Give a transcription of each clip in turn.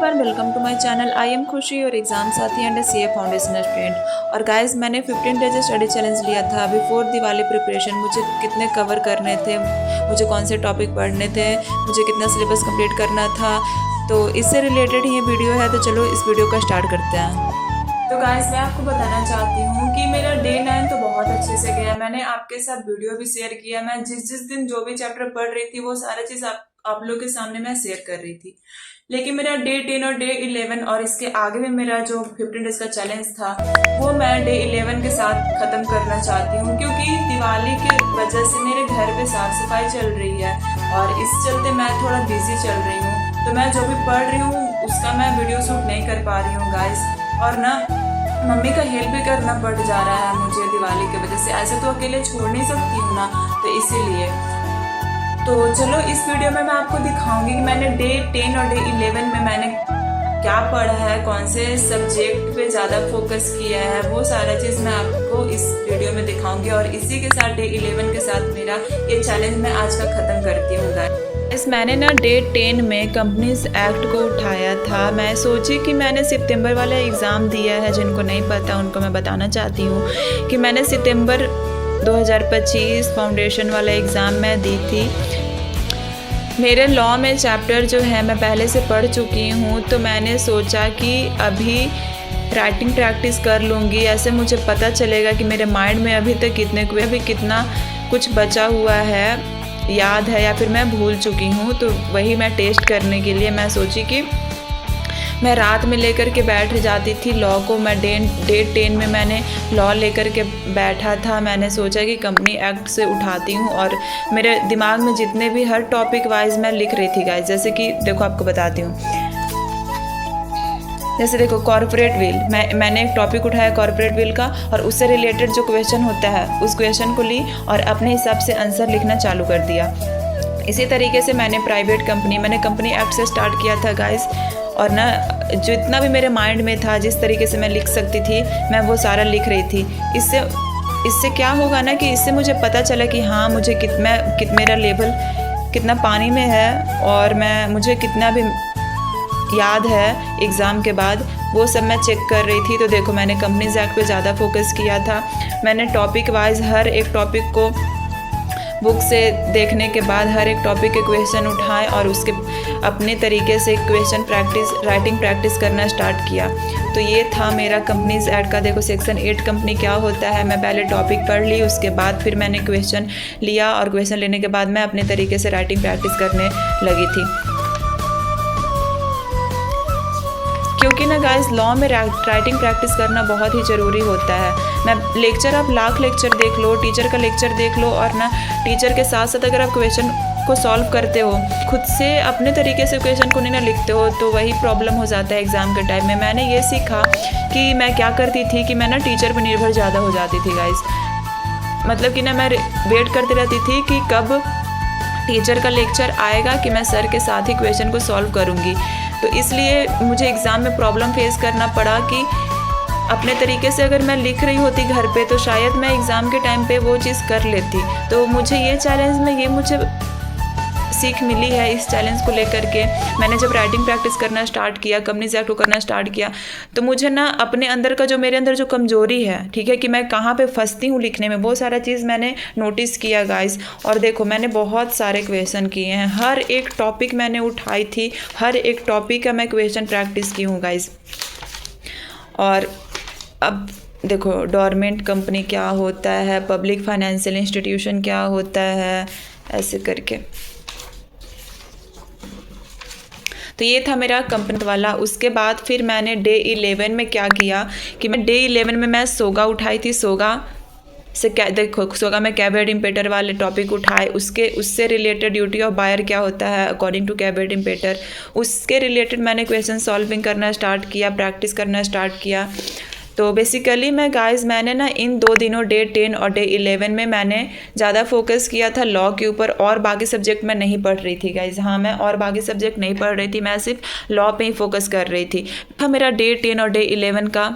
Everyone, welcome to my channel. I am Khushi और exam Saathi and CA foundation student. और guys, मैंने 15 days study challenge लिया था before Diwali preparation. मुझे कितने कवर करने थे, मुझे कौन से टॉपिक पढ़ने थे, मुझे कितना सिलेबस कंप्लीट करना था, तो इससे रिलेटेड ही ये वीडियो है। तो चलो इस वीडियो का स्टार्ट करते हैं। तो गाइस, मैं आपको बताना चाहती हूँ कि मेरा डे 9 तो बहुत अच्छे से गया। मैंने आपके साथ वीडियो भी शेयर किया। मैं जिस दिन जो भी चैप्टर पढ़ रही थी वो सारा चीज आप लोग के सामने मैं शेयर कर रही थी। लेकिन मेरा डे 10 और डे 11 और इसके आगे में मेरा जो 15 डेज का चैलेंज था वो मैं डे 11 के साथ खत्म करना चाहती हूँ, क्योंकि दिवाली की वजह से मेरे घर पे साफ सफाई चल रही है और इस चलते मैं थोड़ा बिजी चल रही हूँ। तो मैं जो भी पढ़ रही हूँ उसका मैं वीडियो शूट नहीं कर पा रही हूँ गाइस। और ना मम्मी का हेल्प भी करना पड़ जा रहा है मुझे दिवाली की वजह से। ऐसे तो अकेले छोड़ नहीं सकती हूँ ना, तो इसीलिए। तो चलो इस वीडियो में मैं आपको दिखाऊंगी कि मैंने डे 10 और डे 11 में मैंने क्या पढ़ा है, कौन से सब्जेक्ट पे ज़्यादा फोकस किया है, वो सारा चीज़ मैं आपको इस वीडियो में दिखाऊंगी। और इसी के साथ डे 11 के साथ मेरा ये चैलेंज मैं आज का ख़त्म करती हूँ। मैंने ना डे 10 में कंपनीज एक्ट को उठाया था। मैं सोची कि मैंने सितंबर वाला एग्ज़ाम दिया है। जिनको नहीं पता उनको मैं बताना चाहती हूँ कि मैंने सितंबर 2025 फाउंडेशन वाला एग्ज़ाम मैं दी थी। मेरे लॉ में चैप्टर जो है मैं पहले से पढ़ चुकी हूँ, तो मैंने सोचा कि अभी राइटिंग प्रैक्टिस कर लूँगी। ऐसे मुझे पता चलेगा कि मेरे माइंड में अभी तक कितना कुछ बचा हुआ है, याद है या फिर मैं भूल चुकी हूँ। तो वही मैं टेस्ट करने के लिए मैं सोची कि मैं रात में लेकर के बैठ जाती थी लॉ को। मैं डे 10 में मैंने लॉ लेकर के बैठा था। मैंने सोचा कि कंपनी एक्ट से उठाती हूँ और मेरे दिमाग में जितने भी हर टॉपिक वाइज मैं लिख रही थी गाइस। जैसे कि देखो आपको बताती हूँ, जैसे देखो कॉर्पोरेट विल, मैंने एक टॉपिक उठाया कॉर्पोरेट विल का और उससे रिलेटेड जो क्वेश्चन होता है उस क्वेश्चन को ली और अपने हिसाब से आंसर लिखना चालू कर दिया। इसी तरीके से मैंने मैंने कंपनी एक्ट से स्टार्ट किया था गाइस। और ना जितना भी मेरे माइंड में था, जिस तरीके से मैं लिख सकती थी, मैं वो सारा लिख रही थी। इससे क्या होगा ना कि इससे मुझे पता चला कि हाँ मुझे मेरा लेवल कितना पानी में है और मुझे कितना भी याद है एग्ज़ाम के बाद, वो सब मैं चेक कर रही थी। तो देखो मैंने कंपनीज एक्ट पे ज़्यादा फोकस किया था। मैंने टॉपिक वाइज हर एक टॉपिक को बुक से देखने के बाद हर एक टॉपिक के क्वेश्चन उठाए और उसके अपने तरीके से राइटिंग प्रैक्टिस करना स्टार्ट किया। तो ये था मेरा कंपनीज एक्ट का। देखो सेक्शन 8 कंपनी क्या होता है, मैं पहले टॉपिक पढ़ ली, उसके बाद फिर मैंने क्वेश्चन लिया और क्वेश्चन लेने के बाद मैं अपने तरीके से राइटिंग प्रैक्टिस करने लगी थी। क्योंकि ना गाइस लॉ में राइटिंग प्रैक्टिस करना बहुत ही ज़रूरी होता है। मैं लेक्चर, आप लाख लेक्चर देख लो, टीचर का लेक्चर देख लो, और ना टीचर के साथ साथ अगर आप क्वेश्चन को सॉल्व करते हो, खुद से अपने तरीके से क्वेश्चन को नहीं ना लिखते हो, तो वही प्रॉब्लम हो जाता है एग्ज़ाम के टाइम में। मैंने ये सीखा कि मैं क्या करती थी कि मैं ना टीचर पर निर्भर ज़्यादा हो जाती थी गाइस। मतलब कि ना मैं वेट करती रहती थी कि कब टीचर का लेक्चर आएगा कि मैं सर के साथ ही क्वेश्चन को सॉल्व करूँगी। तो इसलिए मुझे एग्ज़ाम में प्रॉब्लम फेस करना पड़ा कि अपने तरीके से अगर मैं लिख रही होती घर पे तो शायद मैं एग्ज़ाम के टाइम पे वो चीज़ कर लेती। तो मुझे ये चैलेंज में मुझे सीख मिली है। इस चैलेंज को लेकर के मैंने जब राइटिंग प्रैक्टिस करना स्टार्ट किया, कंपनीज एक्ट को करना स्टार्ट किया, तो मुझे ना अपने अंदर का मेरे अंदर जो कमज़ोरी है, ठीक है, कि मैं कहाँ पे फंसती हूँ लिखने में, वो सारा चीज़ मैंने नोटिस किया गाइस। और देखो मैंने बहुत सारे क्वेश्चन किए हैं, हर एक टॉपिक मैंने उठाई थी, हर एक टॉपिक का मैं क्वेश्चन प्रैक्टिस की हूँ गाइस। और अब देखो डोरमेंट कंपनी क्या होता है, पब्लिक फाइनेंशियल इंस्टीट्यूशन क्या होता है, ऐसे करके। तो ये था मेरा कंपनी वाला। उसके बाद फिर मैंने डे 11 में क्या किया कि मैं डे 11 में मैं सोगा उठाई थी। सोगा से क्या, देखो सोगा में कैवेट इम्पेटर वाले टॉपिक उठाए, उससे रिलेटेड ड्यूटी ऑफ बायर क्या होता है अकॉर्डिंग टू कैवेट इम्पेटर, उसके रिलेटेड मैंने क्वेश्चन सॉल्विंग करना स्टार्ट किया, प्रैक्टिस करना स्टार्ट किया। तो बेसिकली मैंने ना इन 2 दिनों डे 10 और डे 11 में मैंने ज़्यादा फोकस किया था लॉ के ऊपर, और बाकी सब्जेक्ट मैं नहीं पढ़ रही थी गाइज। हाँ, मैं और बाकी सब्जेक्ट नहीं पढ़ रही थी, मैं सिर्फ लॉ पे ही फोकस कर रही थी। था मेरा डे 10 और डे 11 का।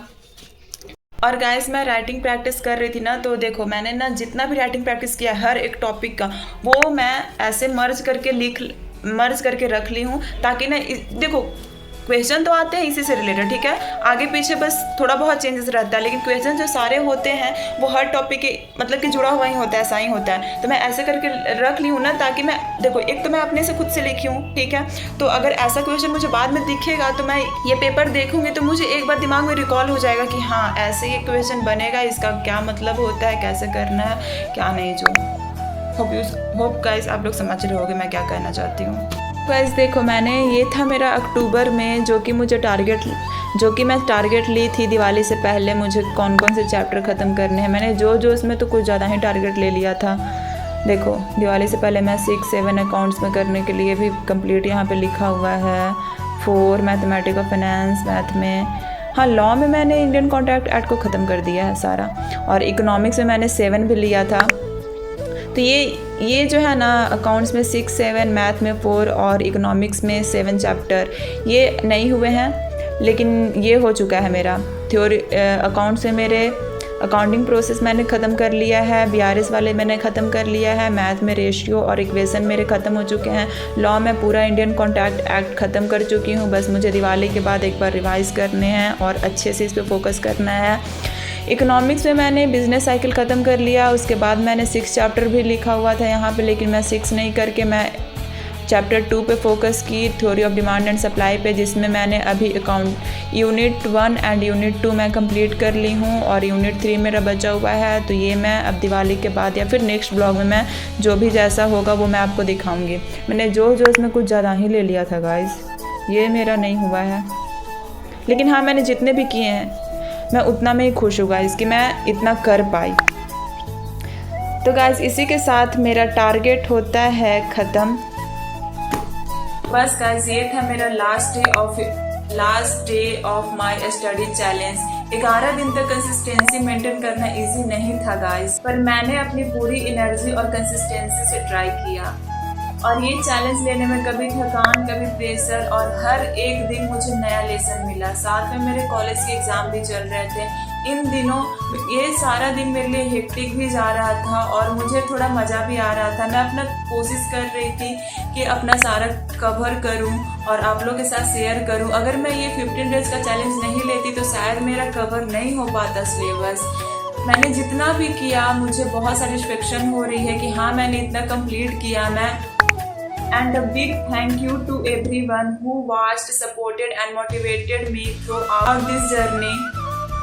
और गाइस मैं राइटिंग प्रैक्टिस कर रही थी ना, तो देखो मैंने ना जितना भी राइटिंग प्रैक्टिस किया हर एक टॉपिक का, वो मैं ऐसे मर्ज करके रख ली हूँ, ताकि ना देखो क्वेश्चन तो आते हैं इसी से रिलेटेड, ठीक है, आगे पीछे बस थोड़ा बहुत चेंजेस रहता है, लेकिन क्वेश्चन जो सारे होते हैं वो हर टॉपिक के मतलब कि जुड़ा हुआ ही होता है, ऐसा ही होता है। तो मैं ऐसे करके रख ली हूँ ना, ताकि मैं देखो, एक तो मैं अपने से खुद से लिखी हूँ, ठीक है, तो अगर ऐसा क्वेश्चन मुझे बाद में दिखेगा तो मैं ये पेपर देखूंगी तो मुझे एक बार दिमाग में रिकॉल हो जाएगा कि हाँ ऐसे ये क्वेश्चन बनेगा, इसका क्या मतलब होता है, कैसे करना है क्या नहीं। जो होप गाइस आप लोग समझ रहे होगे मैं क्या कहना चाहती हूँ। गाइस देखो, मैंने ये था मेरा अक्टूबर में जो कि मैं टारगेट ली थी दिवाली से पहले, मुझे कौन कौन से चैप्टर ख़त्म करने हैं। मैंने जो इसमें तो कुछ ज़्यादा ही टारगेट ले लिया था। देखो, दिवाली से पहले मैं 6-7 अकाउंट्स में करने के लिए भी कंप्लीट यहाँ पे लिखा हुआ है। 4 मैथमेटिक्स और फाइनेंस मैथ में, हाँ लॉ में मैंने इंडियन कॉन्ट्रैक्ट एक्ट को ख़त्म कर दिया है सारा, और इकोनॉमिक्स में मैंने 7 भी लिया था। तो ये जो है ना, अकाउंट्स में 6-7, मैथ में 4 और इकोनॉमिक्स में 7 चैप्टर ये नहीं हुए हैं, लेकिन ये हो चुका है मेरा थ्योरी। अकाउंट से मेरे अकाउंटिंग प्रोसेस मैंने ख़त्म कर लिया है, BRS वाले मैंने ख़त्म कर लिया है, मैथ में रेशियो और इक्वेशन मेरे ख़त्म हो चुके हैं, लॉ में पूरा इंडियन कॉन्ट्रैक्ट एक्ट ख़त्म कर चुकी हूँ। बस मुझे दिवाली के बाद एक बार रिवाइज़ करने हैं और अच्छे से इस पर फोकस करना है। इकोनॉमिक्स में मैंने बिज़नेस साइकिल ख़त्म कर लिया, उसके बाद मैंने 6 चैप्टर भी लिखा हुआ था यहाँ पे, लेकिन मैं 6 नहीं करके मैं चैप्टर 2 पे फोकस की, theory of demand and supply पे, जिसमें मैंने अभी अकाउंट यूनिट 1 एंड यूनिट 2 मैं कंप्लीट कर ली हूँ और यूनिट 3 मेरा बचा हुआ है। तो ये मैं अब दिवाली के बाद या फिर नेक्स्ट ब्लॉग में मैं जो भी जैसा होगा वो मैं आपको दिखाऊँगी। मैंने जो इसमें कुछ ज़्यादा ही ले लिया था गाइज़, ये मेरा नहीं हुआ है, लेकिन हाँ मैंने जितने भी किए हैं मैं उतना में ही खुश हूँ गाइज़ कि मैं इतना कर पाई। तो गाइज़ इसी के साथ मेरा टारगेट होता है ख़त्म। बस गाइज़ ये था मेरा last day of my study challenge. 11 दिन तक कंसिस्टेंसी मेंटेन करना इजी नहीं था गाइज़, पर मैंने अपनी पूरी एनर्जी और कंसिस्टेंसी से ट्राई किया, और ये चैलेंज लेने में कभी थकान, कभी प्रेशर, और हर एक दिन मुझे नया लेसन मिला। साथ में मेरे कॉलेज के एग्ज़ाम भी चल रहे थे। इन दिनों ये सारा दिन मेरे लिए हेक्टिक भी जा रहा था और मुझे थोड़ा मज़ा भी आ रहा था। मैं अपना कोशिश कर रही थी कि अपना सारा कवर करूं और आप लोगों के साथ शेयर करूं। अगर मैं ये 15 डेज़ का चैलेंज नहीं लेती तो शायद मेरा कवर नहीं हो पाता सिलेबस। मैंने जितना भी किया मुझे बहुत सेटिस्फेक्शन हो रही है कि हाँ मैंने इतना कंप्लीट किया। And a big thank you to everyone who watched, supported and motivated me throughout this journey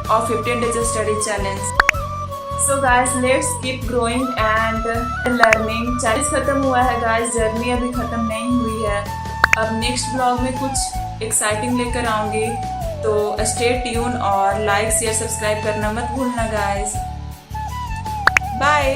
of 15 days of study challenge. So guys, let's keep growing and learning. Challenge खत्म हुआ है guys, जर्नी अभी खत्म नहीं हुई है। अब next blog में कुछ एक्साइटिंग लेकर आऊँगी, तो स्टे ट्यून और लाइक शेयर सब्सक्राइब करना मत भूलना guys. बाय।